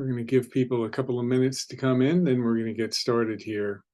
We're going to give people a couple of minutes to come in, then we're going to get started here.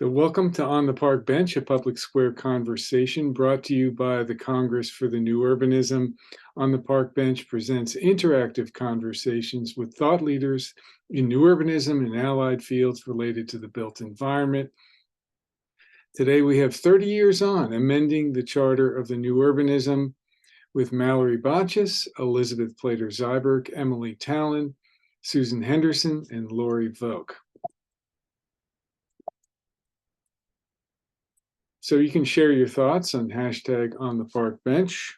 So welcome to On the Park Bench, a public square conversation brought to you by the Congress for the New Urbanism. On the Park Bench presents interactive conversations with thought leaders in new urbanism and allied fields related to the built environment. Today we have 30 years on, amending the charter of the new urbanism with Mallory Botchus, Elizabeth Plater-Zyberk, Emily Tallon, Susan Henderson, and Lori Vogt. So you can share your thoughts on hashtag On the Park Bench.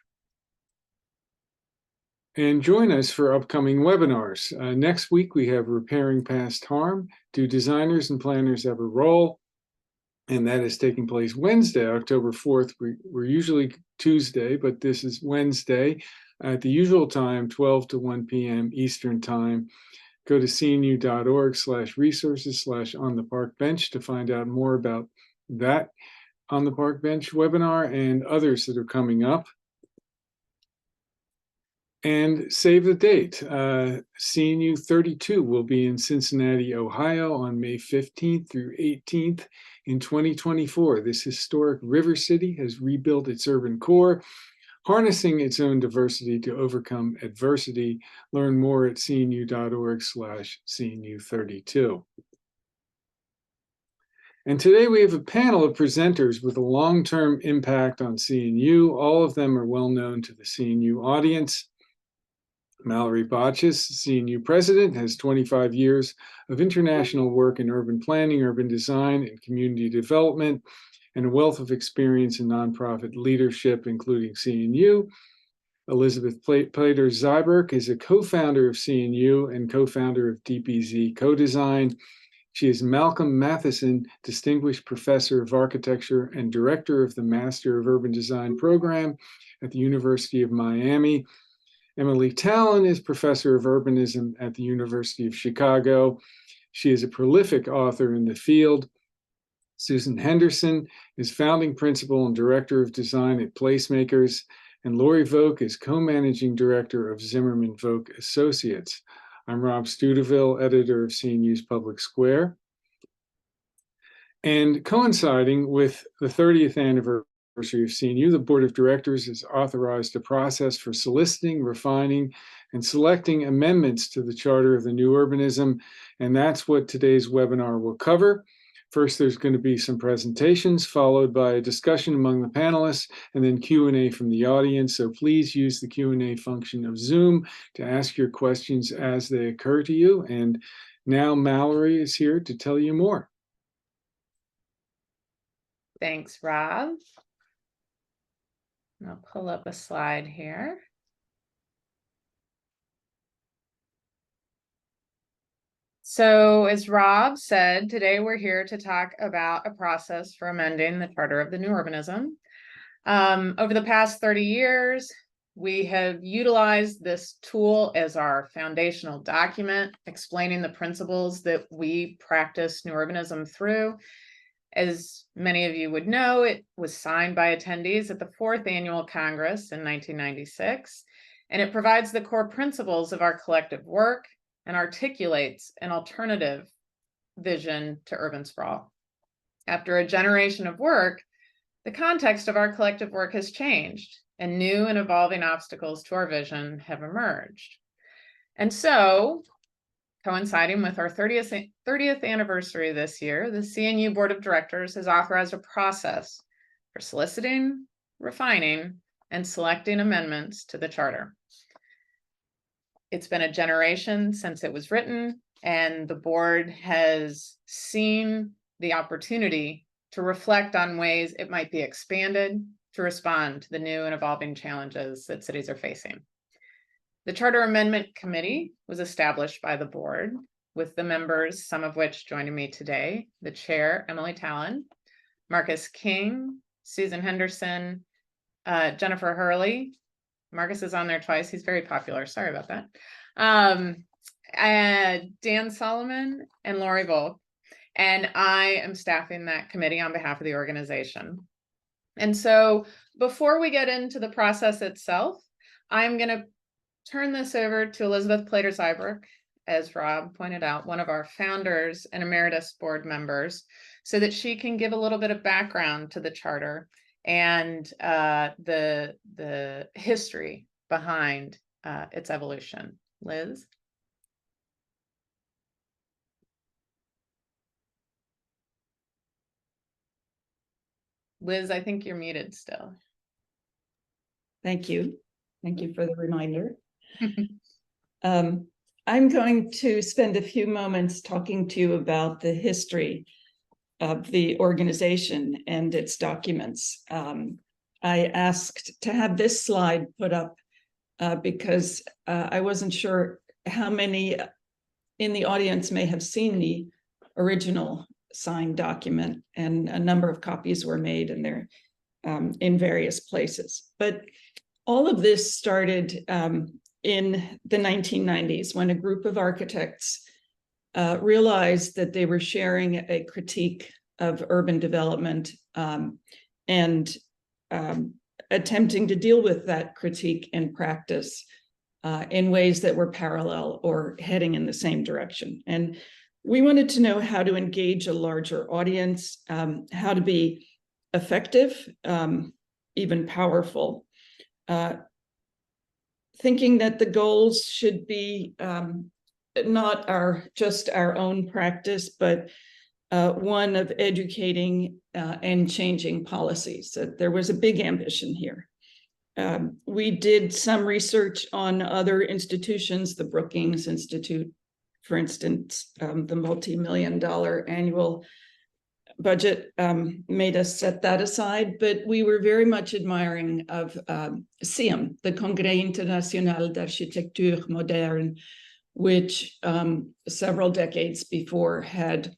And join us for upcoming webinars. Next week, we have Repairing Past Harm. Do designers and planners have a role? And that is taking place Wednesday, October 4th. We're usually Tuesday, but this is Wednesday at the usual time, 12 to 1 p.m. Eastern Time. Go to cnu.org/resources/on-the-park-bench to find out more about that On the Park Bench webinar and others that are coming up. And save the date. CNU 32 will be in Cincinnati, Ohio on May 15th through 18th in 2024. This historic river city has rebuilt its urban core, harnessing its own diversity to overcome adversity. Learn more at cnu.org/CNU32. And today we have a panel of presenters with a long-term impact on CNU. All of them are well known to the CNU audience. Mallory Botchus, CNU president, has 25 years of international work in urban planning, urban design, and community development, and a wealth of experience in nonprofit leadership, including CNU. Elizabeth Plater-Zyberk is a co-founder of CNU and co-founder of DPZ Co-Design. She is Malcolm Matheson Distinguished Professor of Architecture and Director of the Master of Urban Design program at the University of Miami. Emily Tallon is Professor of Urbanism at the University of Chicago. She is a prolific author in the field. Susan Henderson is Founding Principal and Director of Design at Placemakers. And Lori Vogt is Co-Managing Director of Zimmerman Vogt Associates. I'm Rob Studeville, editor of CNU's Public Square. And coinciding with the 30th anniversary of CNU, the Board of Directors has authorized a process for soliciting, refining, and selecting amendments to the Charter of the New Urbanism, and that's what today's webinar will cover. First, there's going to be some presentations, followed by a discussion among the panelists, and then Q&A from the audience. So please use the Q&A function of Zoom to ask your questions as they occur to you. And now Mallory is here to tell you more. Thanks, Rob. I'll pull up a slide here. So as Rob said, today we're here to talk about a process for amending the Charter of the New Urbanism. Over the past 30 years, we have utilized this tool as our foundational document, explaining the principles that we practice new urbanism through. As many of you would know, it was signed by attendees at the 4th Annual Congress in 1996, and it provides the core principles of our collective work and articulates an alternative vision to urban sprawl. After a generation of work, the context of our collective work has changed, and new and evolving obstacles to our vision have emerged. And so, coinciding with our 30th anniversary this year, the CNU Board of Directors has authorized a process for soliciting, refining, and selecting amendments to the Charter. It's been a generation since it was written, and the board has seen the opportunity to reflect on ways it might be expanded to respond to the new and evolving challenges that cities are facing. The Charter Amendment Committee was established by the board, with the members, some of which joining me today, the chair, Emily Talon, Marcus King, Susan Henderson, Jennifer Hurley. Marcus is on there twice. He's very popular. Sorry about that. Dan Solomon and Lori Volk. And I am staffing that committee on behalf of the organization. And so before we get into the process itself, I'm going to turn this over to Elizabeth Plater-Zybrook, as Rob pointed out, one of our founders and emeritus board members, so that she can give a little bit of background to the charter and the history behind its evolution. Liz? Liz, I think you're muted still. Thank you. Thank you for the reminder. I'm going to spend a few moments talking to you about the history of the organization and its documents. I asked to have this slide put up because I wasn't sure how many in the audience may have seen the original signed document, and a number of copies were made, and they're in various places. But all of this started in the 1990s when a group of architects realized that they were sharing a critique of urban development and attempting to deal with that critique in practice in ways that were parallel or heading in the same direction. And we wanted to know how to engage a larger audience, how to be effective, even powerful, thinking that the goals should be not just our own practice, but one of educating and changing policies. So there was a big ambition here. We did some research on other institutions, the Brookings Institute, for instance, the multi-million-dollar annual budget made us set that aside, but we were very much admiring of CIM, the Congrès International d'Architecture Moderne, which several decades before had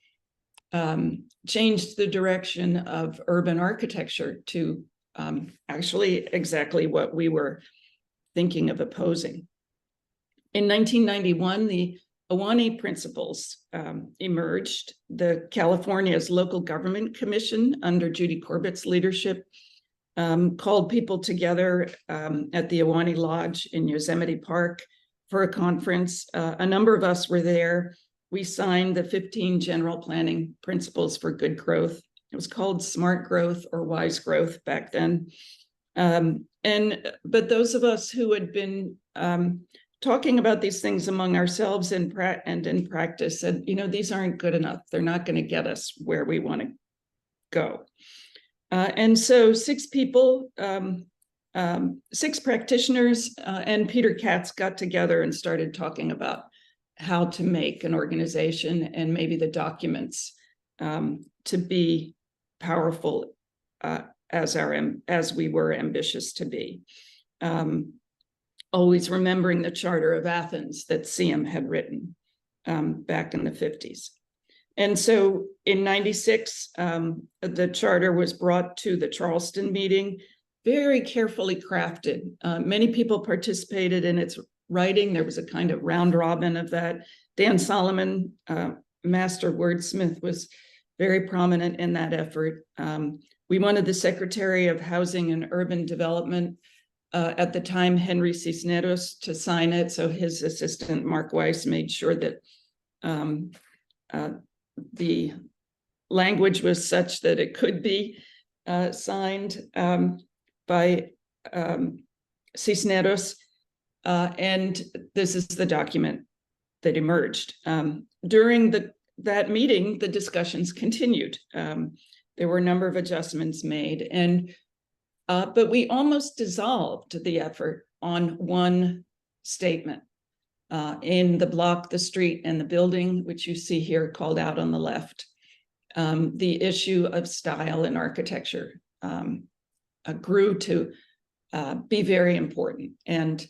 changed the direction of urban architecture to actually exactly what we were thinking of opposing. In 1991, the Awani principles emerged. The California's Local Government Commission under Judy Corbett's leadership called people together at the Awani Lodge in Yosemite Park for a conference. A number of us were there. We signed the 15 general planning principles for good growth. It was called smart growth or wise growth back then. But those of us who had been talking about these things among ourselves and in practice said, you know, these aren't good enough. They're not going to get us where we want to go. And so 6 people, 6 practitioners and Peter Katz got together and started talking about how to make an organization and maybe the documents to be powerful as we were ambitious to be. Always remembering the Charter of Athens that CIM had written back in the 50s. And so in 96, the charter was brought to the Charleston meeting, very carefully crafted. Many people participated in its writing. There was a kind of round robin of that. Dan Solomon, master wordsmith, was very prominent in that effort. We wanted the Secretary of Housing and Urban Development, at the time, Henry Cisneros, to sign it. So his assistant, Mark Weiss, made sure that the language was such that it could be signed by Cisneros. And this is the document that emerged. During that meeting, the discussions continued. There were a number of adjustments made, but we almost dissolved the effort on one statement in the block, the street, and the building, which you see here called out on the left. the issue of style in architecture grew to be very important. And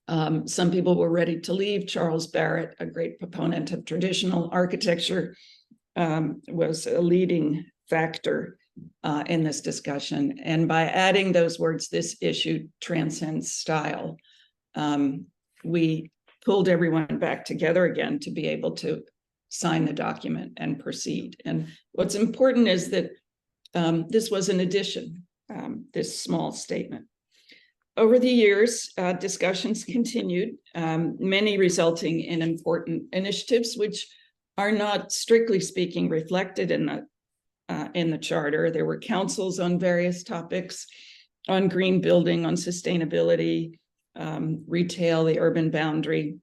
some people were ready to leave. Charles Barrett, a great proponent of traditional architecture, was a leading factor in this discussion. And by adding those words, this issue transcends style, we pulled everyone back together again to be able to sign the document and proceed. And what's important is that this was an addition, this small statement. Over the years, discussions continued, many resulting in important initiatives, which are not strictly speaking reflected in the charter. There were councils on various topics, on green building, on sustainability, retail, the urban boundary.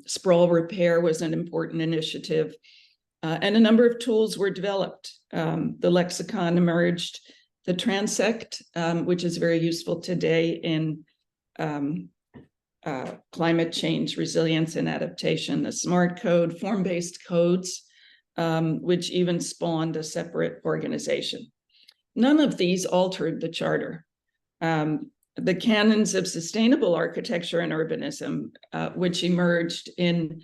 Sprawl repair was an important initiative, and a number of tools were developed. The lexicon emerged, the transect, which is very useful today in climate change, resilience, and adaptation, the smart code, form-based codes, which even spawned a separate organization. None of these altered the charter. The canons of sustainable architecture and urbanism, which emerged in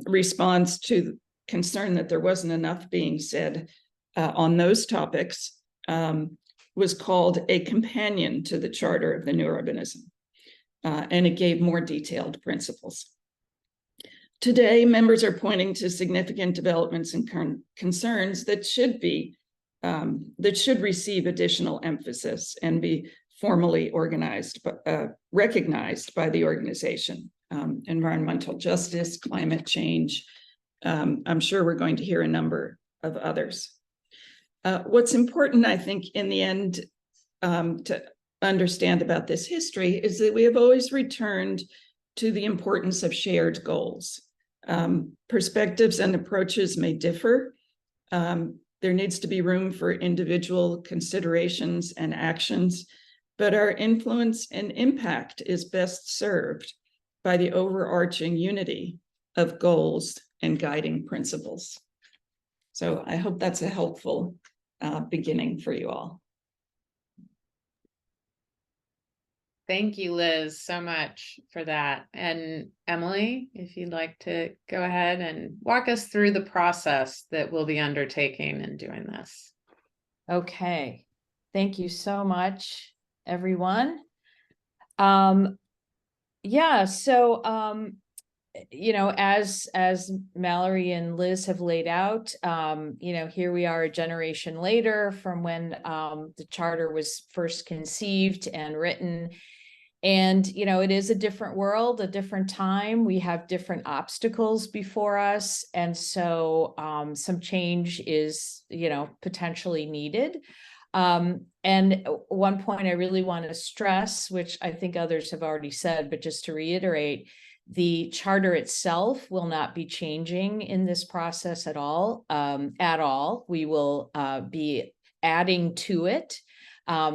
response to concern that there wasn't enough being said on those topics, was called a companion to the charter of the new urbanism, and it gave more detailed principles. Today, members are pointing to significant developments and concerns that should receive additional emphasis and be formally organized, recognized by the organization. Environmental justice, climate change. I'm sure we're going to hear a number of others. What's important, I think, in the end, to understand about this history is that we have always returned to the importance of shared goals. Perspectives and approaches may differ. There needs to be room for individual considerations and actions, but our influence and impact is best served by the overarching unity of goals and guiding principles. So I hope that's a helpful beginning for you all. Thank you, Liz, so much for that. And Emily, if you'd like to go ahead and walk us through the process that we'll be undertaking in doing this. Okay, thank you so much, everyone. Yeah, so you know, as Mallory and Liz have laid out, you know, here we are a generation later from when the charter was first conceived and written. And, you know, it is a different world, a different time. We have different obstacles before us. And so some change is, you know, potentially needed. And one point I really want to stress, which I think others have already said, but just to reiterate, the charter itself will not be changing in this process at all. We will be adding to it.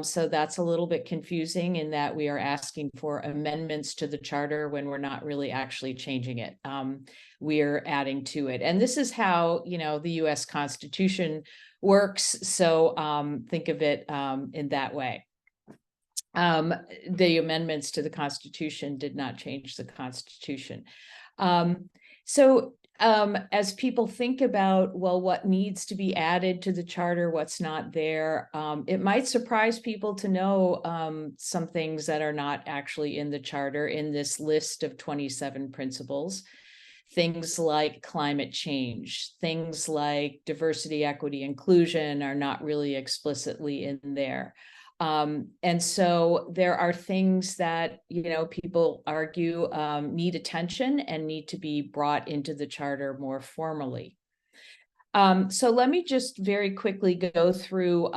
So that's a little bit confusing in that we are asking for amendments to the charter when we're not really actually changing it. We're adding to it. And this is how, you know, the US Constitution works. So think of it in that way. The amendments to the Constitution did not change the Constitution. As people think about, well, what needs to be added to the charter, what's not there, it might surprise people to know some things that are not actually in the charter in this list of 27 principles. Things like climate change, things like diversity, equity, inclusion are not really explicitly in there. And so there are things that, you know, people argue need attention and need to be brought into the charter more formally. So let me just very quickly go through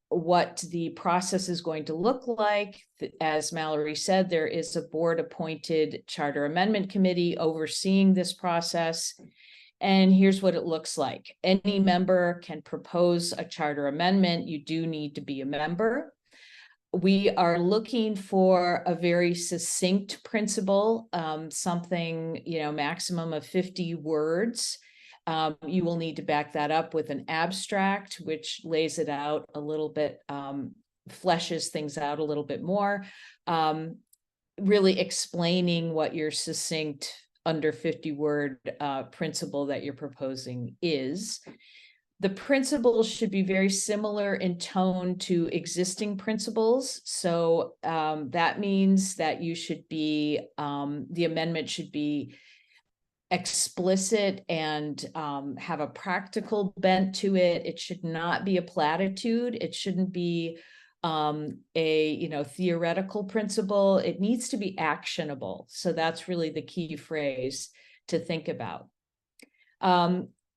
what the process is going to look like. As Mallory said, there is a board-appointed charter amendment committee overseeing this process. And here's what it looks like. Any member can propose a charter amendment. You do need to be a member. We are looking for a very succinct principle, something, you know, maximum of 50 words. You will need to back that up with an abstract, which lays it out a little bit, fleshes things out a little bit more, really explaining what your succinct under 50-word principle that you're proposing is. The principles should be very similar in tone to existing principles. So that means that you should be, the amendment should be explicit and have a practical bent to it. It should not be a platitude. It shouldn't be a theoretical principle. It needs to be actionable. So that's really the key phrase to think about.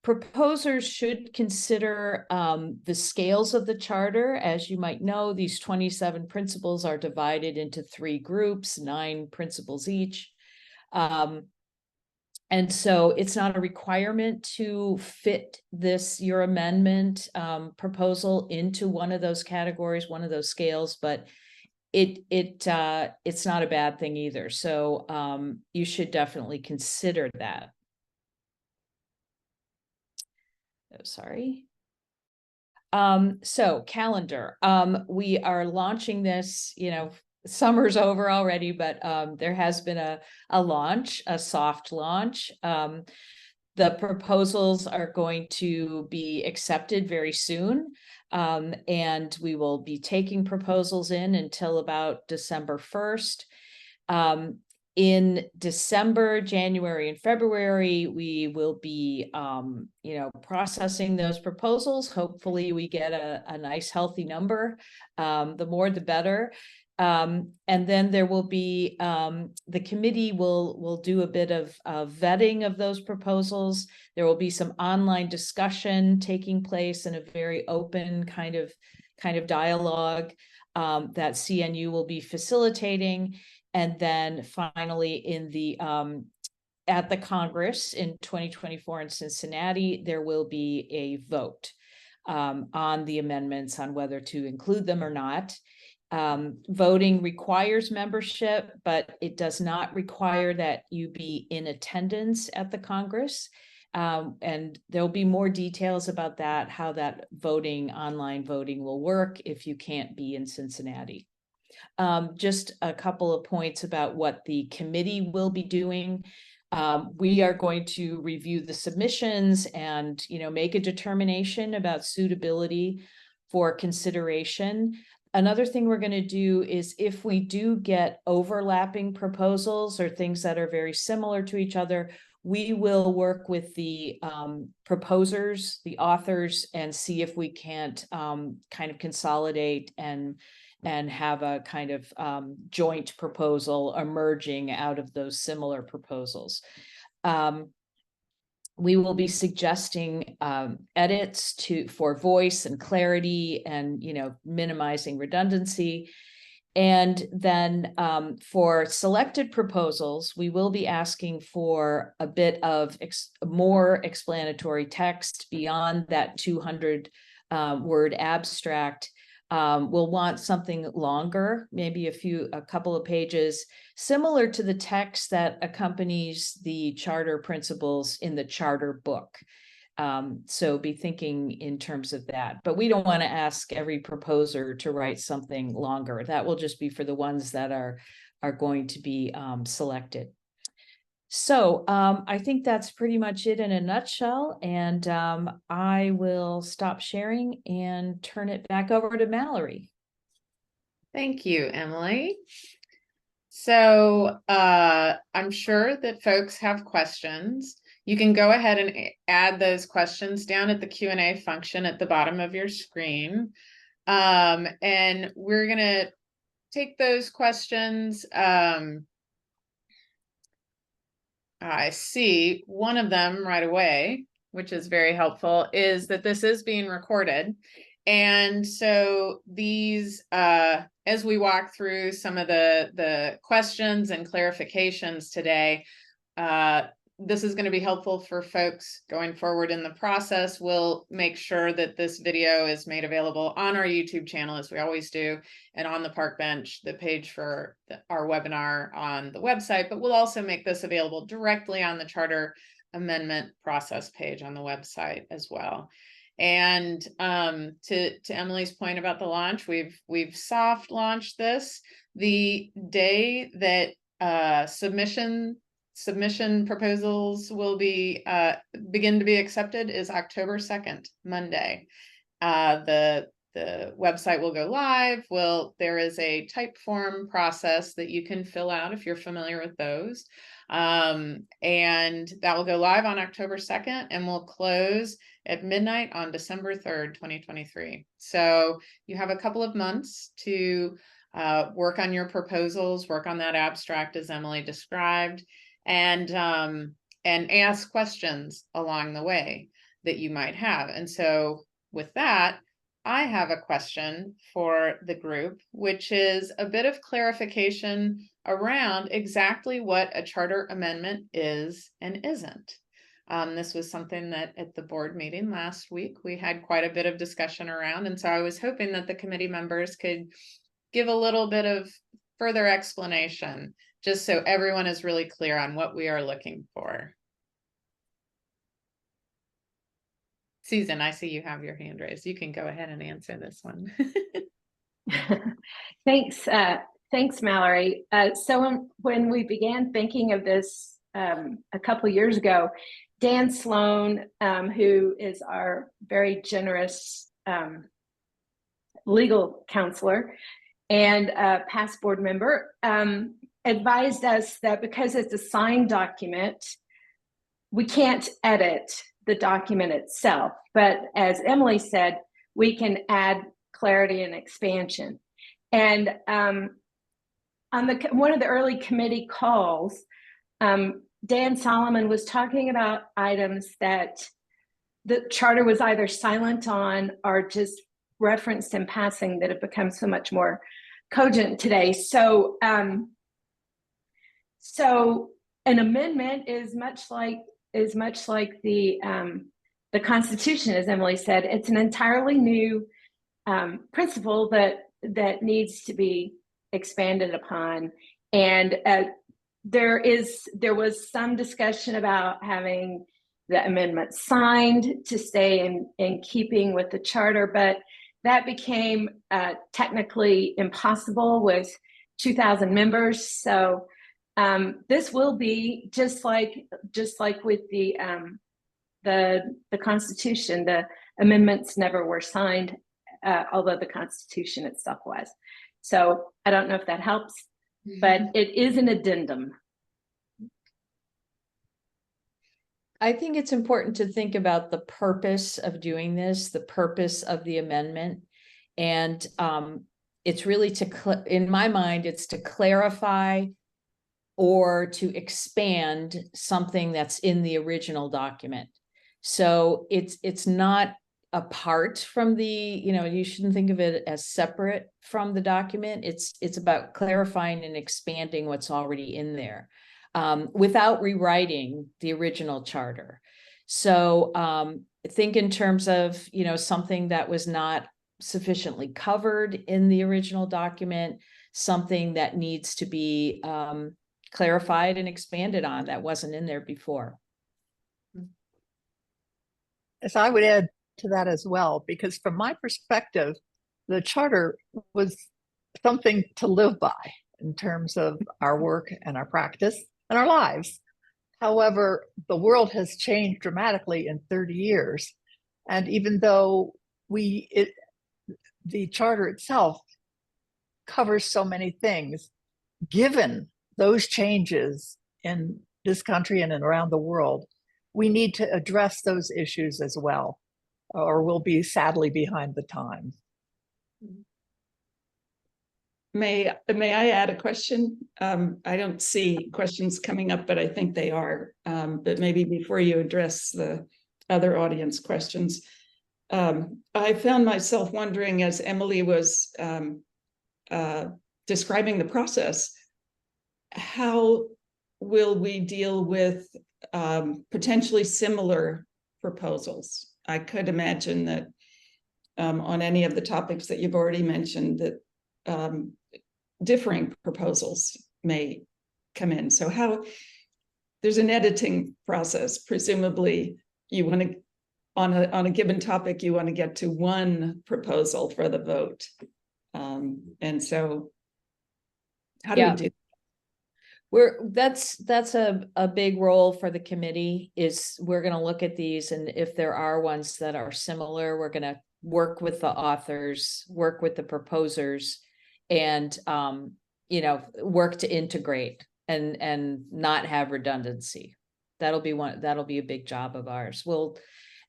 Proposers should consider the scales of the charter. As you might know, these 27 principles are divided into 3 groups, 9 principles each. And so it's not a requirement to fit your amendment proposal into one of those categories, one of those scales, but it's not a bad thing either. So you should definitely consider that. Oh, sorry. So calendar. We are launching this, summer's over already, but there has been a launch, a soft launch. The proposals are going to be accepted very soon. And we will be taking proposals in until about December 1st. In December, January, and February, we will be, processing those proposals. Hopefully we get a nice healthy number. The more, the better. And then there will be, the committee will do a bit of vetting of those proposals. There will be some online discussion taking place in a very open kind of dialogue that CNU will be facilitating. And then finally at the Congress in 2024 in Cincinnati, there will be a vote on the amendments on whether to include them or not. Voting requires membership, but it does not require that you be in attendance at the Congress. And there'll be more details about that, how that online voting will work if you can't be in Cincinnati. Just a couple of points about what the committee will be doing. We are going to review the submissions and, make a determination about suitability for consideration. Another thing we're going to do is if we do get overlapping proposals or things that are very similar to each other, we will work with the proposers, the authors, and see if we can't kind of consolidate and have a kind of joint proposal emerging out of those similar proposals. We will be suggesting edits for voice and clarity and, minimizing redundancy. And then for selected proposals, we will be asking for a bit of more explanatory text beyond that 200 word abstract. We'll want something longer, maybe a couple of pages, similar to the text that accompanies the charter principles in the charter book. So be thinking in terms of that, but we don't want to ask every proposer to write something longer. That will just be for the ones that are going to be selected. So I think that's pretty much it in a nutshell, and I will stop sharing and turn it back over to Mallory. Thank you, Emily. So I'm sure that folks have questions. You can go ahead and add those questions down at the Q&A function at the bottom of your screen. And we're going to take those questions. I see one of them right away, which is very helpful, is that this is being recorded. And so these, as we walk through some of the questions and clarifications today, this is going to be helpful for folks going forward in the process. We'll make sure that this video is made available on our YouTube channel, as we always do, and on the Park Bench, the page for our webinar on the website. But we'll also make this available directly on the Charter amendment process page on the website as well. And to Emily's point about the launch, we've soft launched this. The day that submission proposals will be begin to be accepted is October 2nd, Monday. The website will go live. There is a type form process that you can fill out if you're familiar with those. And that will go live on October 2nd and will close at midnight on December 3rd, 2023. So you have a couple of months to work on your proposals, work on that abstract as Emily described, and ask questions along the way that you might have. And so with that, I have a question for the group, which is a bit of clarification around exactly what a charter amendment is and isn't. This was something that at the board meeting last week, we had quite a bit of discussion around. And so I was hoping that the committee members could give a little bit of further explanation, just so everyone is really clear on what we are looking for. Susan, I see you have your hand raised. You can go ahead and answer this one. Thanks, Mallory. So when we began thinking of this a couple of years ago, Dan Sloan, who is our very generous legal counselor and past board member, advised us that because it's a signed document, we can't edit the document itself. But as Emily said, we can add clarity and expansion. And on one of the early committee calls, Dan Solomon was talking about items that the charter was either silent on or just referenced in passing that have become so much more cogent today. So, so an amendment is much like the Constitution, as Emily said. It's an entirely new principle that needs to be expanded upon. And there was some discussion about having the amendment signed to stay in keeping with the charter, but that became technically impossible with 2,000 members. So this will be just like with the Constitution. The amendments never were signed, although the Constitution itself was. So I don't know if that helps, but it is an addendum. I think it's important to think about the purpose of doing this, the purpose of the amendment. And it's really in my mind, it's to clarify or to expand something that's in the original document. So it's not apart from you shouldn't think of it as separate from the document. It's about clarifying and expanding what's already in there, without rewriting the original charter. So think in terms of, something that was not sufficiently covered in the original document, something that needs to be clarified and expanded on that wasn't in there before. So I would add to that as well, because from my perspective, the charter was something to live by in terms of our work and our practice and our lives. However, the world has changed dramatically in 30 years. And even though the charter itself covers so many things, given those changes in this country and around the world, we need to address those issues as well, or we'll be sadly behind the times. May I add a question? I don't see questions coming up, but I think they are. But maybe before you address the other audience questions, I found myself wondering, as Emily was describing the process, how will we deal with potentially similar proposals? I could imagine that on any of the topics that you've already mentioned, that differing proposals may come in. So there's an editing process. Presumably, you want to, on a given topic, you want to get to one proposal for the vote. And so how do we do? That's a big role for the committee. Is we're going to look at these, and if there are ones that are similar, we're going to work with the authors, work with the proposers, and work to integrate and not have redundancy. That'll be a big job of ours. We'll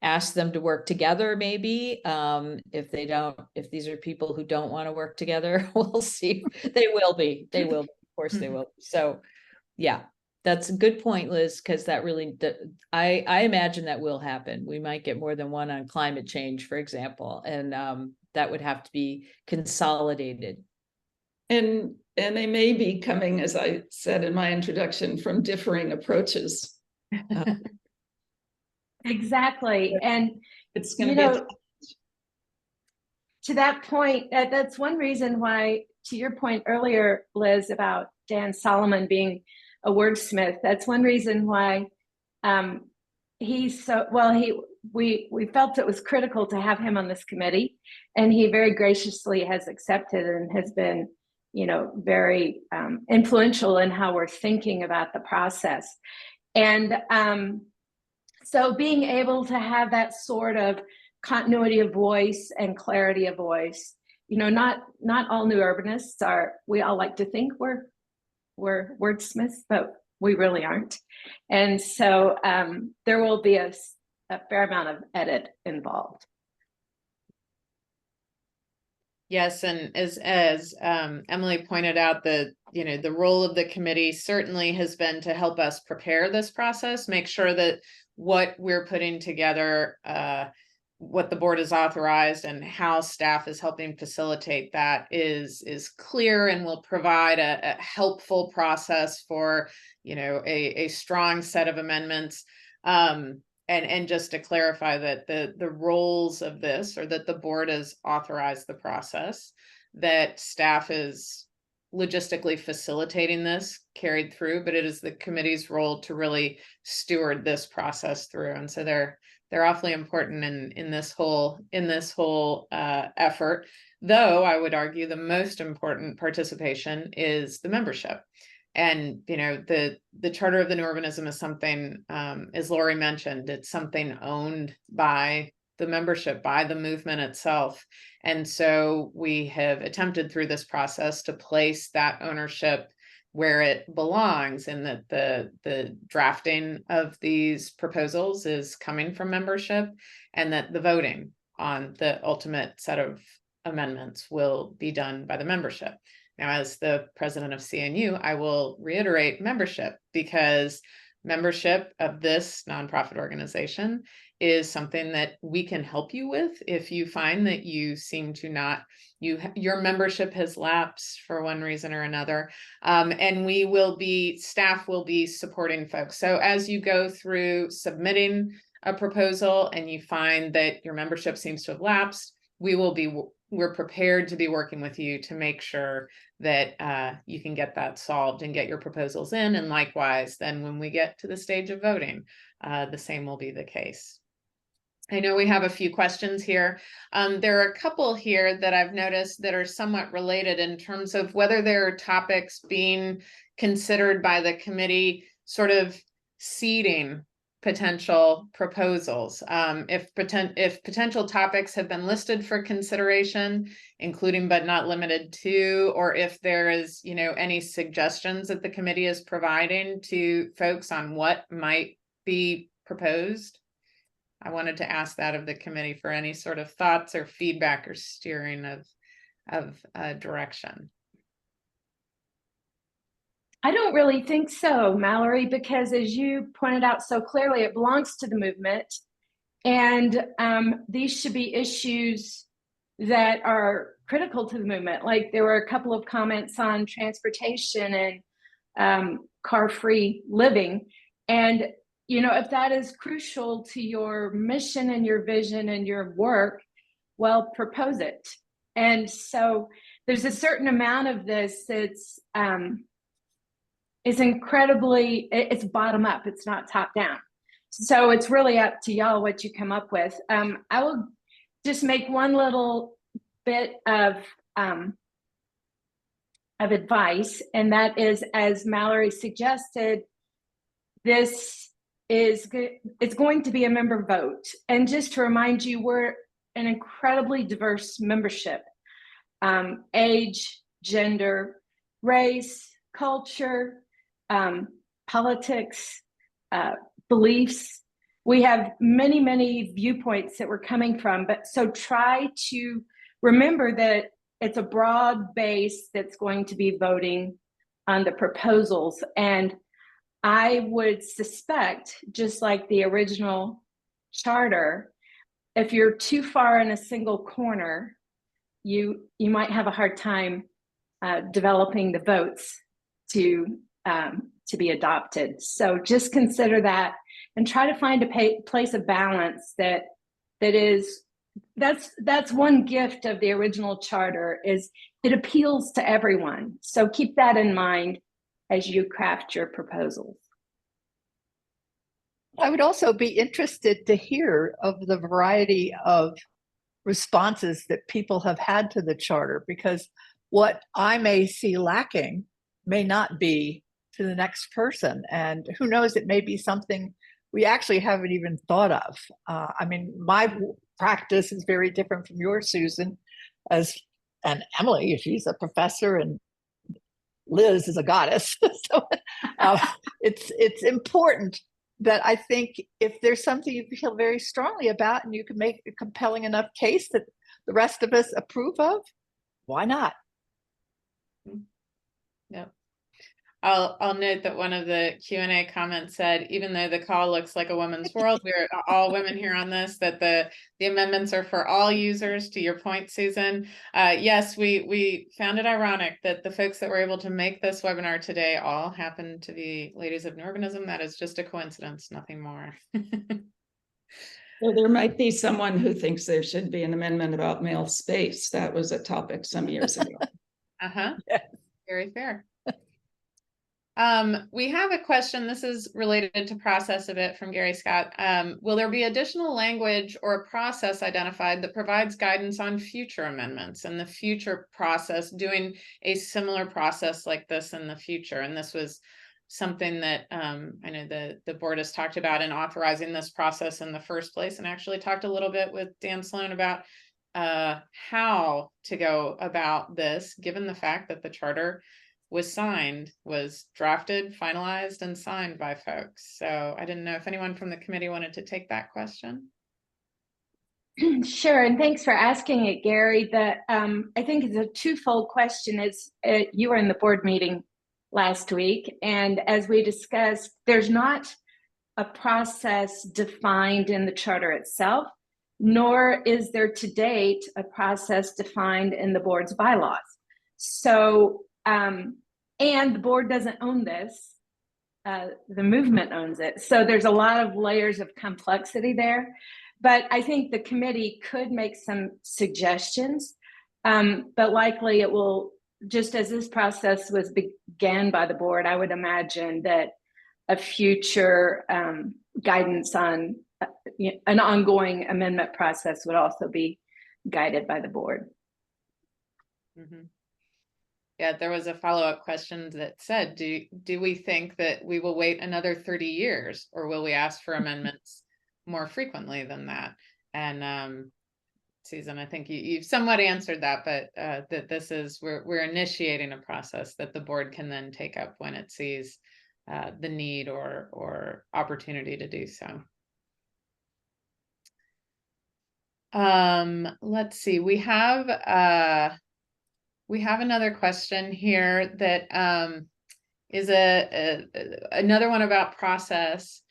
ask them to work together, maybe. If these are people who don't want to work together, we'll see. They will be. Of course they will. So yeah, that's a good point, Liz, because that really, I imagine that will happen. We might get more than one on climate change, for example, and that would have to be consolidated. And they may be coming, as I said in my introduction, from differing approaches. Exactly. And it's going to be to that point, that's one reason why, to your point earlier, Liz, about Dan Solomon being a wordsmith, that's one reason why he's so well. We felt it was critical to have him on this committee, and he very graciously has accepted and has been, very influential in how we're thinking about the process. And so being able to have that sort of continuity of voice and clarity of voice, not all new urbanists are. We all like to think we're wordsmiths, but we really aren't. And so there will be a fair amount of edit involved. Yes, and as Emily pointed out, the role of the committee certainly has been to help us prepare this process, make sure that what we're putting together, what the board has authorized and how staff is helping facilitate that is clear and will provide a helpful process for, a strong set of amendments. And just to clarify that the roles of this, or that the board has authorized the process, that staff is logistically facilitating this carried through, but it is the committee's role to really steward this process through. And so they're awfully important in this whole effort. Though I would argue the most important participation is the membership. And the Charter of the New Urbanism is something, as Lori mentioned, it's something owned by the membership, by the movement itself. And so we have attempted through this process to place that ownership where it belongs, in that the drafting of these proposals is coming from membership, and that the voting on the ultimate set of amendments will be done by the membership. Now, as the president of CNU, I will reiterate membership, because membership of this nonprofit organization is something that we can help you with if you find that you seem to not, your membership has lapsed for one reason or another. And staff will be supporting folks. So as you go through submitting a proposal and you find that your membership seems to have lapsed, we're prepared to be working with you to make sure that you can get that solved and get your proposals in. And likewise, then when we get to the stage of voting, the same will be the case. I know we have a few questions here. There are a couple here that I've noticed that are somewhat related in terms of whether there are topics being considered by the committee, sort of seeding potential proposals. If potential topics have been listed for consideration, including but not limited to, or if there is, any suggestions that the committee is providing to folks on what might be proposed. I wanted to ask that of the committee for any sort of thoughts or feedback or steering of direction. I don't really think so, Mallory, because as you pointed out so clearly, it belongs to the movement. And these should be issues that are critical to the movement. Like there were a couple of comments on transportation and car-free living. And, if that is crucial to your mission and your vision and your work, well, propose it. And so there's a certain amount of this that's, is incredibly, it's bottom up, it's not top down. So it's really up to y'all what you come up with. I will just make one little bit of advice, and that is, as Mallory suggested, this is it's going to be a member vote. And just to remind you, we're an incredibly diverse membership. Age, gender, race, culture, politics, beliefs. We have many, many viewpoints that we're coming from, but so try to remember that it's a broad base that's going to be voting on the proposals. And I would suspect, just like the original charter, if you're too far in a single corner, you might have a hard time developing the votes to be adopted. So just consider that and try to find a place of balance that's one gift of the original charter, is it appeals to everyone. So keep that in mind as you craft your proposals. I would also be interested to hear of the variety of responses that people have had to the charter, because what I may see lacking may not be to the next person. And who knows, it may be something we actually haven't even thought of. I mean, my practice is very different from yours, Susan, and Emily, she's a professor, and Liz is a goddess. So it's important that I think if there's something you feel very strongly about and you can make a compelling enough case that the rest of us approve of, why not? Yep. I'll note that one of the Q&A comments said, even though the call looks like a woman's world, we're all women here on this, that the amendments are for all users, to your point, Susan. Yes, we found it ironic that the folks that were able to make this webinar today all happen to be ladies of Urbanism. That is just a coincidence, nothing more. So there might be someone who thinks there should be an amendment about male space. That was a topic some years ago. Uh-huh. Yes. Very fair. We have a question. This is related to process a bit from Gary Scott. Will there be additional language or a process identified that provides guidance on future amendments and the future process, doing a similar process like this in the future? And this was something that I know the board has talked about in authorizing this process in the first place, and actually talked a little bit with Dan Sloan about how to go about this, given the fact that the charter was drafted, finalized, and signed by folks. So I didn't know if anyone from the committee wanted to take that question. Sure, and thanks for asking it, Gary. I think it's a twofold question. You were in the board meeting last week, and as we discussed, there's not a process defined in the charter itself, nor is there to date a process defined in the board's bylaws. So, and the board doesn't own this, the movement owns it. So there's a lot of layers of complexity there, but I think the committee could make some suggestions, but likely it will, just as this process was began by the board, I would imagine that a future guidance on an ongoing amendment process would also be guided by the board. Mm-hmm. Yeah, there was a follow-up question that said, do we think that we will wait another 30 years, or will we ask for amendments more frequently than that? And Susan, I think you've somewhat answered that, but that this is, we're initiating a process that the board can then take up when it sees the need or opportunity to do so. Let's see, we have another question here that is another one about process.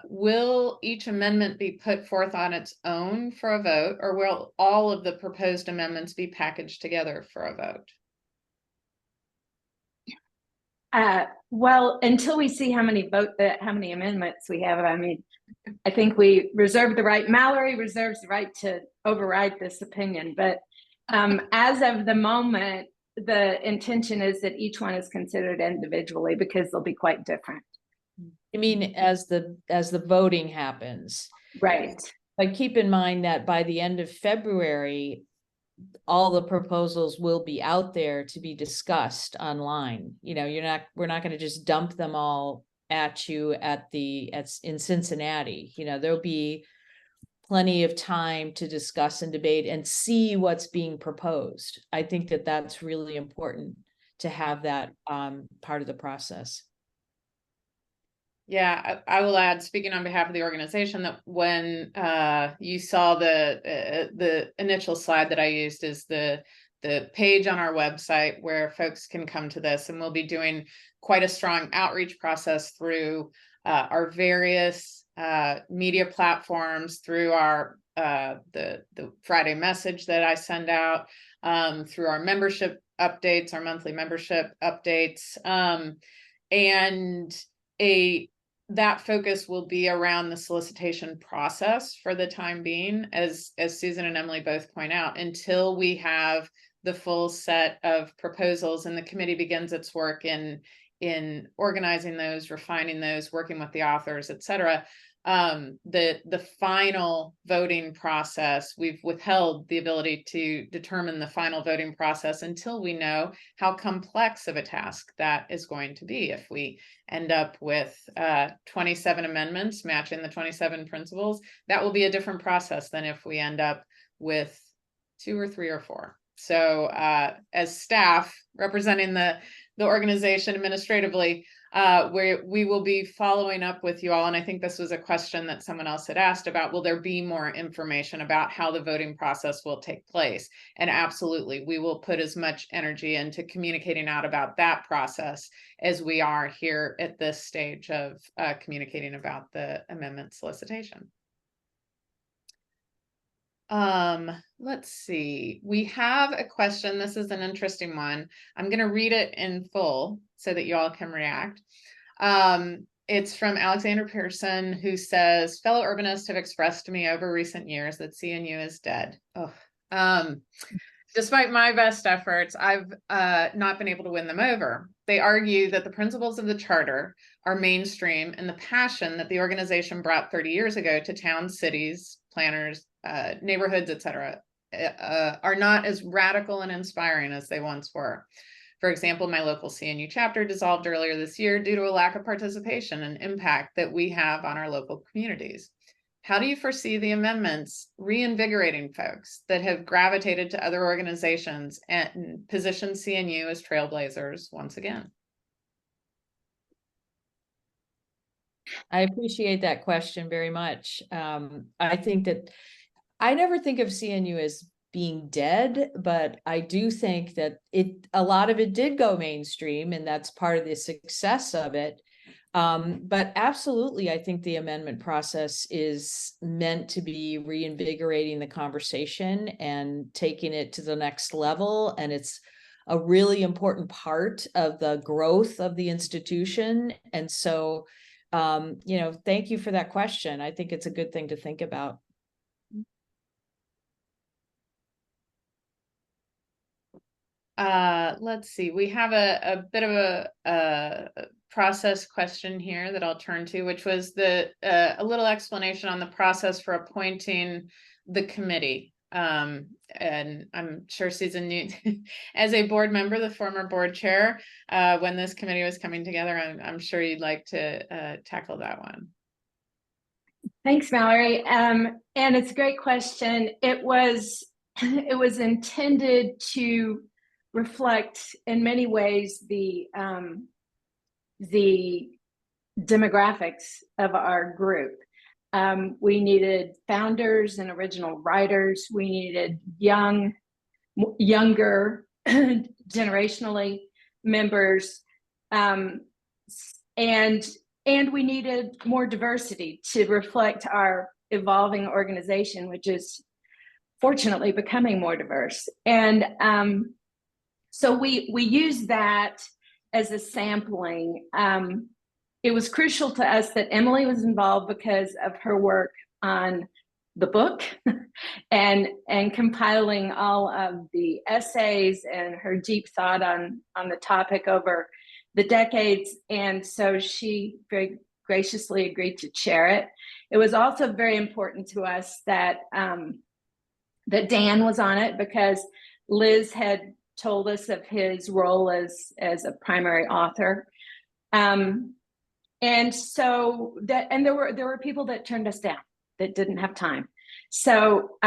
Will each amendment be put forth on its own for a vote, or will all of the proposed amendments be packaged together for a vote? Well, until we see how many amendments we have, I mean, I think we reserve the right, Mallory reserves the right to override this opinion, but as of the moment, the intention is that each one is considered individually because they'll be quite different. I mean, as the voting happens. Right. But keep in mind that by the end of February, all the proposals will be out there to be discussed online. You know, we're not going to just dump them all at you in Cincinnati. You know, there'll be plenty of time to discuss and debate and see what's being proposed. I think that that's really important to have that part of the process. Yeah, I will add, speaking on behalf of the organization, that when you saw the initial slide that I used is the page on our website where folks can come to this, and we'll be doing quite a strong outreach process through our various media platforms, through our the Friday message that I send out, through our membership updates, our monthly membership updates, and that focus will be around the solicitation process for the time being, as Susan and Emily both point out, until we have the full set of proposals and the committee begins its work in organizing those, refining those, working with the authors, et cetera. The final voting process, we've withheld the ability to determine the final voting process until we know how complex of a task that is going to be. If we end up with 27 amendments matching the 27 principles, that will be a different process than if we end up with 2 or 3 or 4. So as staff representing the organization administratively, we will be following up with you all. And I think this was a question that someone else had asked about, will there be more information about how the voting process will take place? And absolutely, we will put as much energy into communicating out about that process as we are here at this stage of communicating about the amendment solicitation. Let's see. We have a question. This is an interesting one. I'm going to read it in full so that you all can react. It's from Alexander Pearson, who says, fellow urbanists have expressed to me over recent years that CNU is dead. Despite my best efforts, I've not been able to win them over. They argue that the principles of the charter are mainstream, and the passion that the organization brought 30 years ago to towns, cities, planners, neighborhoods, etc., are not as radical and inspiring as they once were. For example, my local CNU chapter dissolved earlier this year due to a lack of participation and impact that we have on our local communities. How do you foresee the amendments reinvigorating folks that have gravitated to other organizations and positioned CNU as trailblazers once again? I appreciate that question very much. I think that I never think of CNU as being dead, but I do think that a lot of it did go mainstream, and that's part of the success of it. But absolutely, I think the amendment process is meant to be reinvigorating the conversation and taking it to the next level. And it's a really important part of the growth of the institution. And so, thank you for that question. I think it's a good thing to think about. Let's see. We have a bit of a process question here that I'll turn to, which was a little explanation on the process for appointing the committee. And I'm sure Susan knew, as a board member, the former board chair, when this committee was coming together, I'm sure you'd like to tackle that one. Thanks, Mallory. And it's a great question. It was intended to reflect in many ways the demographics of our group. We needed founders and original writers. We needed younger generationally members, and we needed more diversity to reflect our evolving organization, which is fortunately becoming more diverse. And so we used that as a sampling. It was crucial to us that Emily was involved because of her work on the book and compiling all of the essays and her deep thought on the topic over the decades. And so she very graciously agreed to chair it. It was also very important to us that that Dan was on it, because Liz had told us of his role as a primary author. And so that, and there were people that turned us down, that didn't have time. So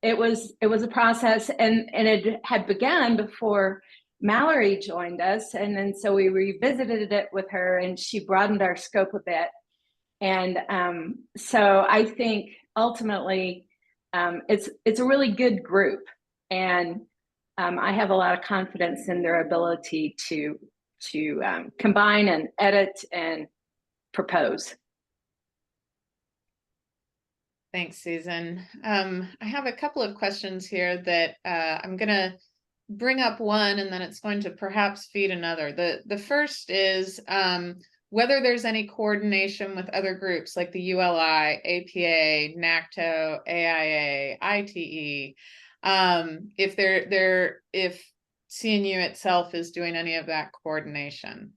it was a process, and it had begun before Mallory joined us, and then so we revisited it with her, and she broadened our scope a bit. And so I think ultimately it's a really good group, and I have a lot of confidence in their ability to combine and edit and propose. Thanks, Susan. I have a couple of questions here that I'm going to bring up one, and then it's going to perhaps feed another. The first is whether there's any coordination with other groups like the ULI, APA, NACTO, AIA, ITE, if CNU itself is doing any of that coordination.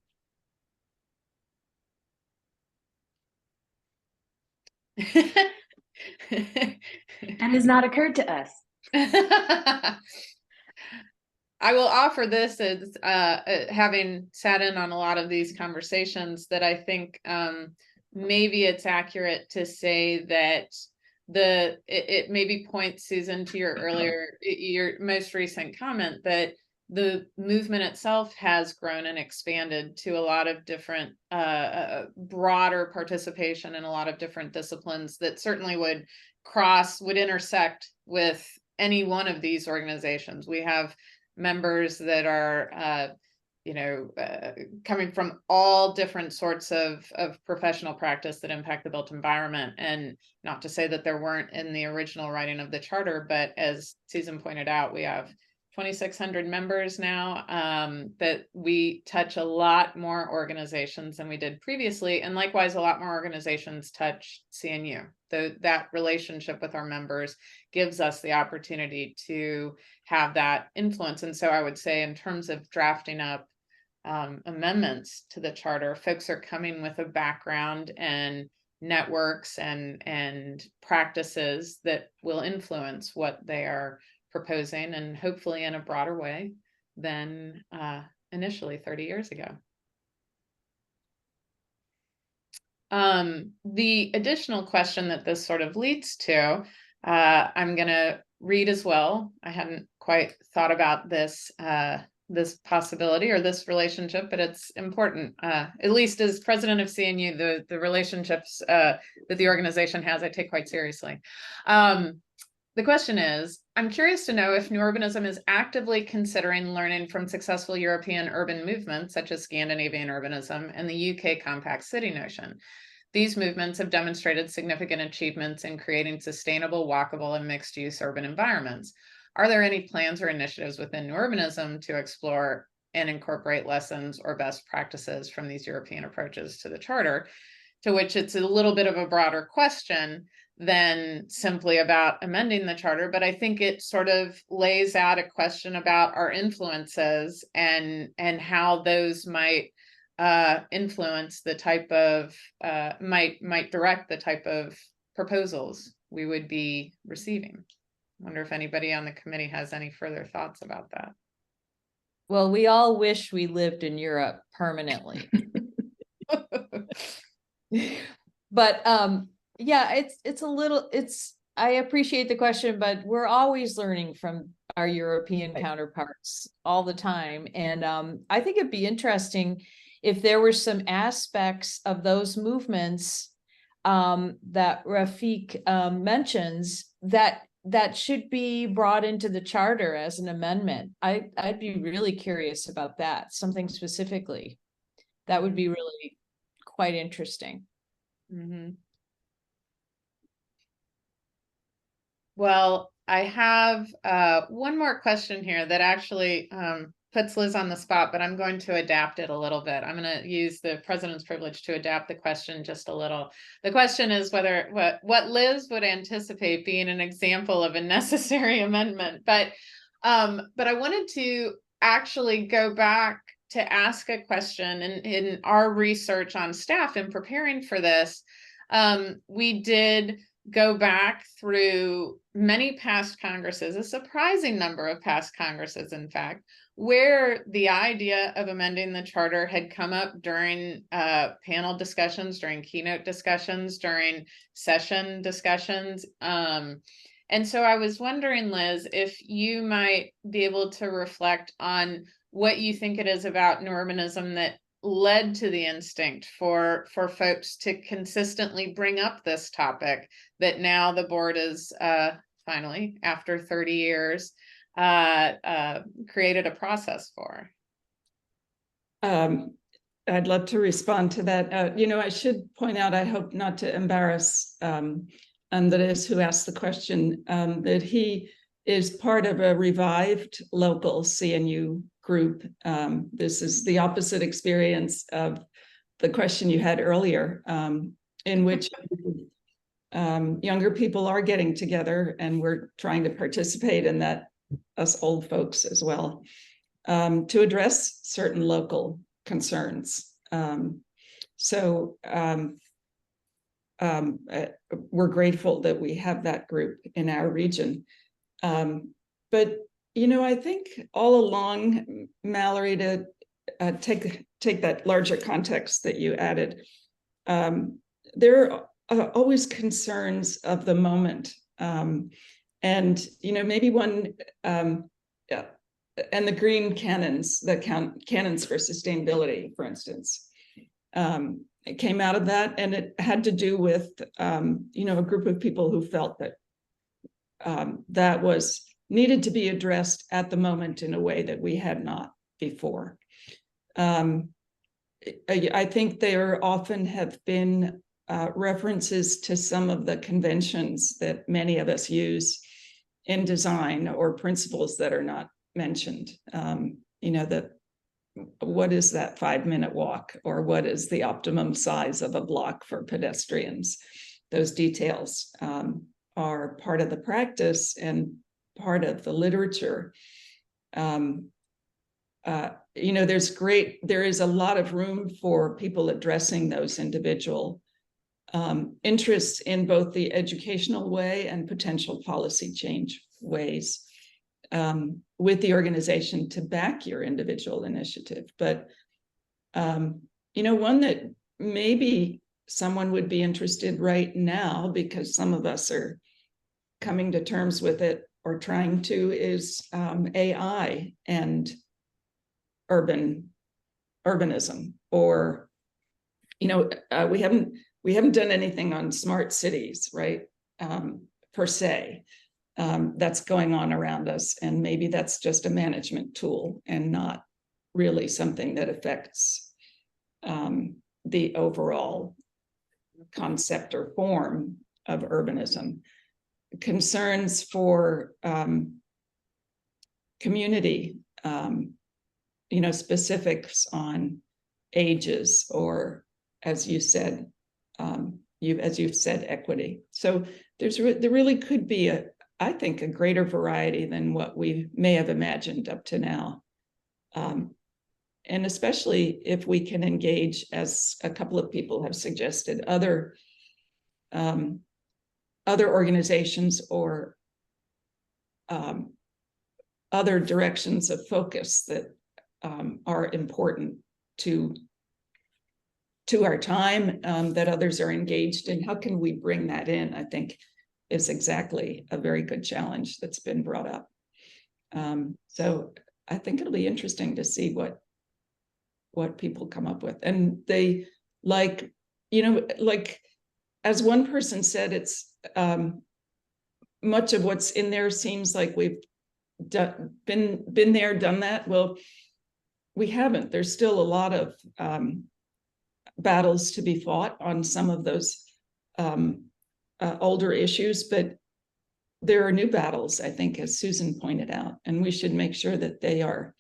That has not occurred to us. I will offer this as having sat in on a lot of these conversations, that I think maybe it's accurate to say that it maybe points, Susan, to your most recent comment, that the movement itself has grown and expanded to a lot of different broader participation in a lot of different disciplines that certainly would intersect with any one of these organizations. We have members that are coming from all different sorts of professional practice that impact the built environment. And not to say that there weren't in the original writing of the charter, but as Susan pointed out, we have 2,600 members now, that we touch a lot more organizations than we did previously. And likewise, a lot more organizations touch CNU. That relationship with our members gives us the opportunity to have that influence. And so I would say, in terms of drafting up amendments to the charter, folks are coming with a background and networks and practices that will influence what they are proposing, and hopefully in a broader way than initially 30 years ago. The additional question that this sort of leads to, I'm going to read as well. I hadn't quite thought about this this possibility or this relationship, but it's important. At least as president of CNU, the relationships that the organization has, I take quite seriously. The question is, I'm curious to know if New Urbanism is actively considering learning from successful European urban movements, such as Scandinavian urbanism and the UK compact city notion. These movements have demonstrated significant achievements in creating sustainable, walkable, and mixed-use urban environments. Are there any plans or initiatives within New Urbanism to explore and incorporate lessons or best practices from these European approaches to the charter? To which it's a little bit of a broader question than simply about amending the charter, but I think it sort of lays out a question about our influences and how those might influence the type of might direct the type of proposals we would be receiving. I wonder if anybody on the committee has any further thoughts about that. Well, we all wish we lived in Europe permanently. But yeah, I appreciate the question, but we're always learning from our European counterparts all the time. And I think it'd be interesting if there were some aspects of those movements that Rafiq mentions that should be brought into the charter as an amendment. I'd be really curious about that, something specifically. That would be really quite interesting. Mm-hmm. Well, I have one more question here that actually puts Liz on the spot, but I'm going to adapt it a little bit. I'm going to use the president's privilege to adapt the question just a little. The question is whether what Liz would anticipate being an example of a necessary amendment. But I wanted to actually go back to ask a question. In our research on staff in preparing for this, we did go back through many past Congresses, a surprising number of past Congresses, in fact, where the idea of amending the charter had come up during panel discussions, during keynote discussions, during session discussions. And so I was wondering, Liz, if you might be able to reflect on what you think it is about New Urbanism that led to the instinct for folks to consistently bring up this topic that now the board is finally, after 30 years, created a process for. I'd love to respond to that. I should point out, I hope not to embarrass Andres, who asked the question, that he is part of a revived local CNU group. This is the opposite experience of the question you had earlier, in which younger people are getting together, and we're trying to participate in that, us old folks as well, to address certain local concerns. We're grateful that we have that group in our region. But I think all along, Mallory, to take that larger context that you added, there are always concerns of the moment. And maybe one, and the green canons, canons for sustainability, for instance, it came out of that, and it had to do with, a group of people who felt that that was needed to be addressed at the moment in a way that we had not before. I think there often have been references to some of the conventions that many of us use in design, or principles that are not mentioned. That what is that 5-minute walk, or what is the optimum size of a block for pedestrians? Those details are part of the practice and part of the literature. There is a lot of room for people addressing those individual interests in both the educational way and potential policy change ways, with the organization to back your individual initiative. But, one that maybe someone would be interested right now, because some of us are coming to terms with it or trying to, is AI and urbanism. Or, we haven't done anything on smart cities, right? Per se. That's going on around us, and maybe that's just a management tool and not really something that affects the overall concept or form of urbanism. Concerns for community, specifics on ages, or as you said, equity. So there really could be I think a greater variety than what we may have imagined up to now. And especially if we can engage, as a couple of people have suggested, other organizations or other directions of focus that are important to our time, that others are engaged in. How can we bring that in, I think, is exactly a very good challenge that's been brought up. So I think it'll be interesting to see what people come up with. And they as one person said, it's much of what's in there seems like we've been there, done that. Well, we haven't. There's still a lot of battles to be fought on some of those older issues, but there are new battles, I think, as Susan pointed out, and we should make sure that they are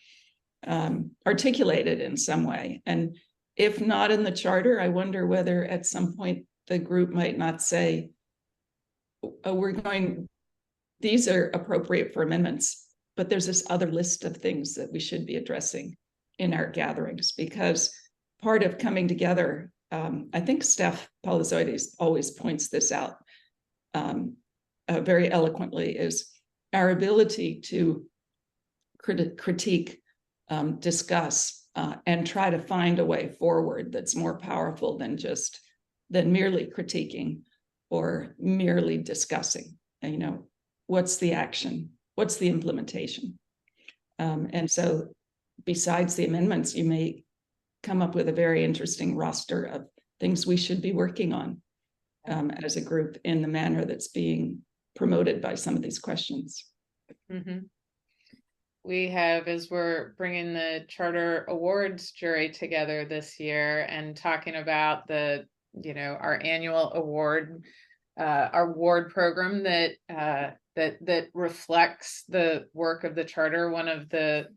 articulated in some way. And if not in the charter, I wonder whether at some point the group might not say, oh, these are appropriate for amendments, but there's this other list of things that we should be addressing in our gatherings, because part of coming together, I think Steph Polizoides always points this out very eloquently, is our ability to critique, discuss, and try to find a way forward that's more powerful than merely critiquing or merely discussing. And, what's the action? What's the implementation? And so besides the amendments, you may come up with a very interesting roster of things we should be working on as a group in the manner that's being promoted by some of these questions. Mm-hmm. We have, as we're bringing the Charter Awards jury together this year and talking about our annual award, our award program that reflects the work of the Charter. One of the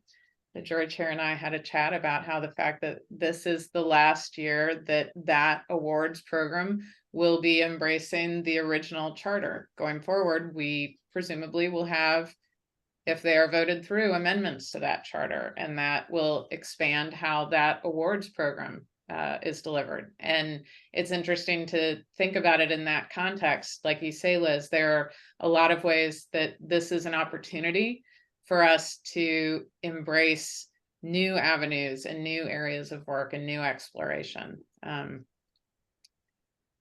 jury chair and I had a chat about how the fact that this is the last year that awards program will be embracing the original Charter. Going forward, we presumably will have, if they are voted through, amendments to that Charter, and that will expand how that awards program is delivered. And it's interesting to think about it in that context. Like you say, Liz, there are a lot of ways that this is an opportunity for us to embrace new avenues and new areas of work and new exploration.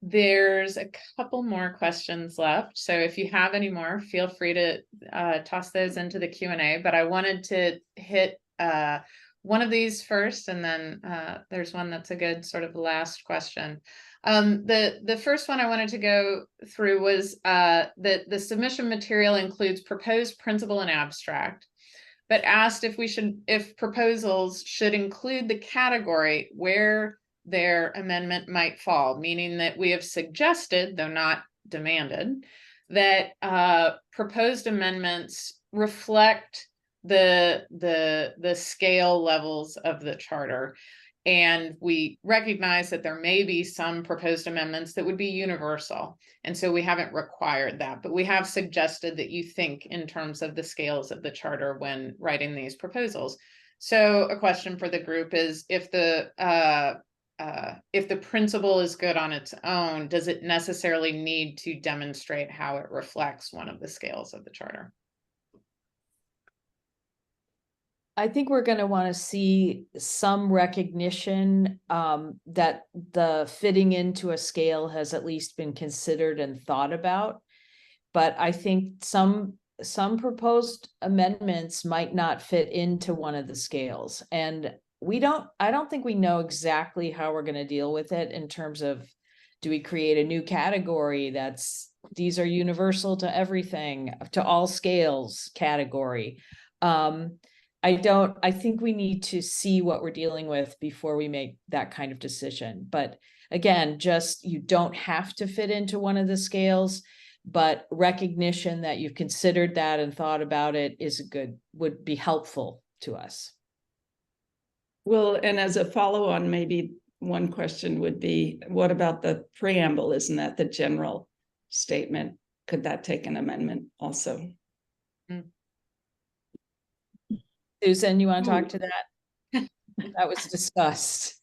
There's a couple more questions left. So if you have any more, feel free to toss those into the Q&A, but I wanted to hit one of these first, and then there's one that's a good sort of last question. The first one I wanted to go through was that the submission material includes proposed principle and abstract, but asked if proposals should include the category where their amendment might fall, meaning that we have suggested, though not demanded, that proposed amendments reflect the scale levels of the Charter. And we recognize that there may be some proposed amendments that would be universal. And so we haven't required that, but we have suggested that you think in terms of the scales of the Charter when writing these proposals. So a question for the group is, if the principle is good on its own, does it necessarily need to demonstrate how it reflects one of the scales of the Charter? I think we're going to want to see some recognition that the fitting into a scale has at least been considered and thought about. But I think some proposed amendments might not fit into one of the scales. And I don't think we know exactly how we're going to deal with it in terms of, do we create a new category these are universal to everything, to all scales category? I think we need to see what we're dealing with before we make that kind of decision. But again, you don't have to fit into one of the scales, but recognition that you've considered that and thought about it would be helpful to us. Well, and as a follow-on, maybe one question would be, what about the preamble? Isn't that the general statement? Could that take an amendment also? Susan, you want to talk to that? That was discussed.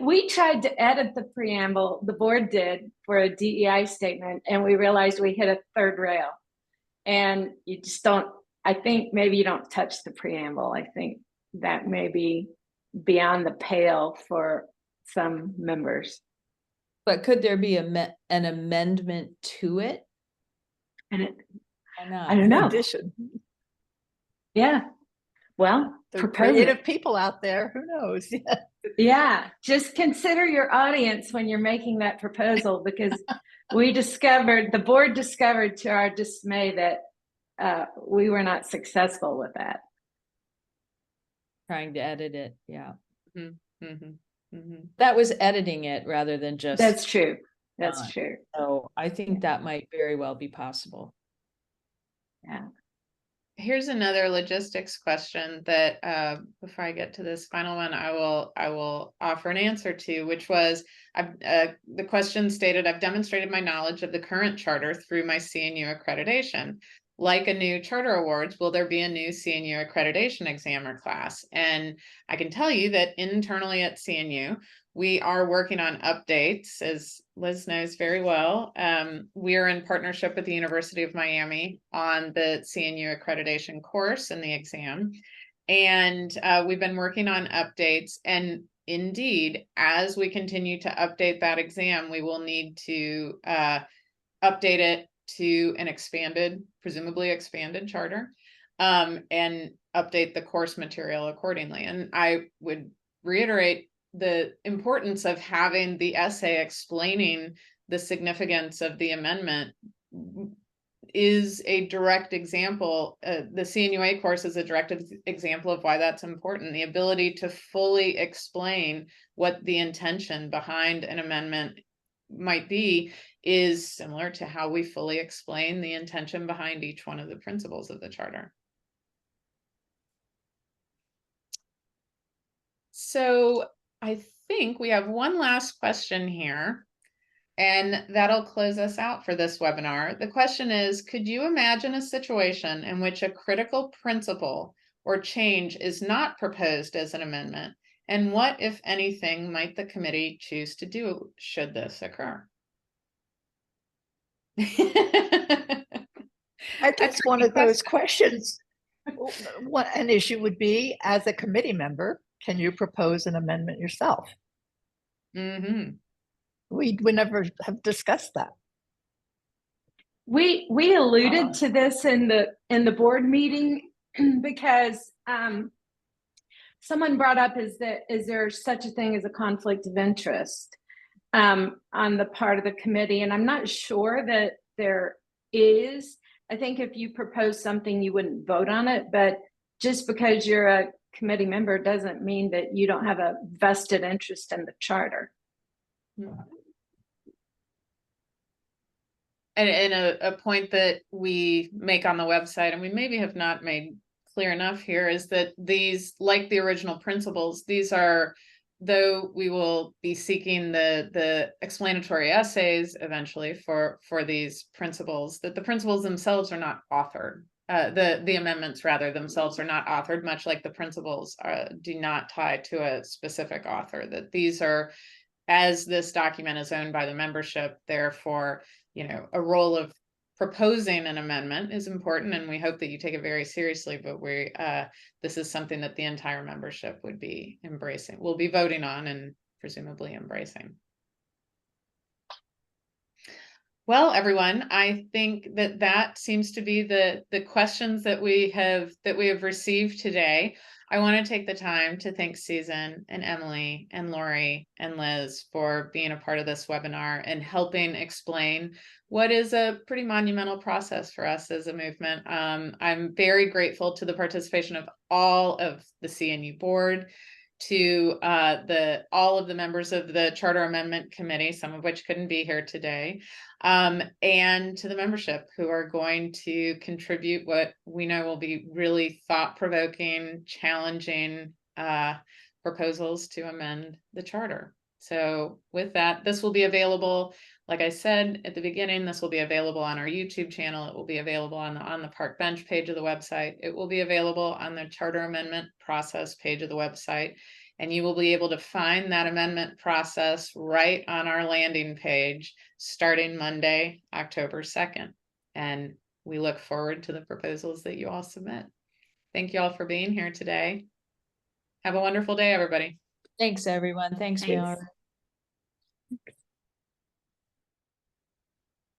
We tried to edit the preamble, the board did, for a DEI statement, and we realized we hit a third rail. And you just don't, I think maybe you don't touch the preamble. I think that may be beyond the pale for some members. But could there be an amendment to it? I don't know. Addition. Yeah. Well, the creative people out there, who knows? Yeah. Just consider your audience when you're making that proposal, because the board discovered to our dismay that we were not successful with that. Trying to edit it. Yeah. Mm-hmm. Mm-hmm. Mm-hmm. That was editing it rather than just. That's true. That's true. So I think that might very well be possible. Yeah. here's another logistics question that before I get to this final one, I will offer an answer to, which was the question stated, I've demonstrated my knowledge of the current charter through my CNU accreditation. Like a new charter awards, will there be a new CNU accreditation exam or class? And I can tell you that internally at CNU, we are working on updates, as Liz knows very well. We are in partnership with the University of Miami on the CNU accreditation course and the exam. And we've been working on updates. And indeed, as we continue to update that exam, we will need to update it to an expanded, presumably expanded charter, and update the course material accordingly. And I would reiterate the importance of having the essay explaining the significance of the amendment is a direct example. The CNUA course is a direct example of why that's important. The ability to fully explain what the intention behind an amendment might be is similar to how we fully explain the intention behind each one of the principles of the charter. So I think we have one last question here, and that'll close us out for this webinar. The question is, could you imagine a situation in which a critical principle or change is not proposed as an amendment? And what, if anything, might the committee choose to do should this occur? I think it's one of those questions. What an issue would be, as a committee member, can you propose an amendment yourself? Mm-hmm. We never have discussed that. We alluded to this in the board meeting because someone brought up, is there such a thing as a conflict of interest on the part of the committee? And I'm not sure that there is. I think if you propose something, you wouldn't vote on it, but just because you're a committee member doesn't mean that you don't have a vested interest in the charter. And a point that we make on the website, and we maybe have not made clear enough here, is that these, like the original principles, these are, though we will be seeking the explanatory essays eventually for these principles, that the principles themselves are not authored. The amendments rather themselves are not authored, much like the principles do not tie to a specific author. That these are, as this document is owned by the membership, therefore, a role of proposing an amendment is important, and we hope that you take it very seriously, but this is something that the entire membership would be embracing, will be voting on and presumably embracing. Well, everyone, I think that seems to be the questions that we have received today. I want to take the time to thank Susan and Emily and Lori and Liz for being a part of this webinar and helping explain what is a pretty monumental process for us as a movement. I'm very grateful to the participation of all of the CNU board, to all of the members of the Charter Amendment Committee, some of which couldn't be here today, and to the membership who are going to contribute what we know will be really thought-provoking, challenging proposals to amend the charter. So with that, this will be available, like I said at the beginning, this will be available on our YouTube channel. It will be available on the Park Bench page of the website. It will be available on the Charter Amendment Process page of the website. And you will be able to find that amendment process right on our landing page starting Monday, October 2nd. And we look forward to the proposals that you all submit. Thank you all for being here today. Have a wonderful day, everybody. Thanks, everyone. Thanks, Miller.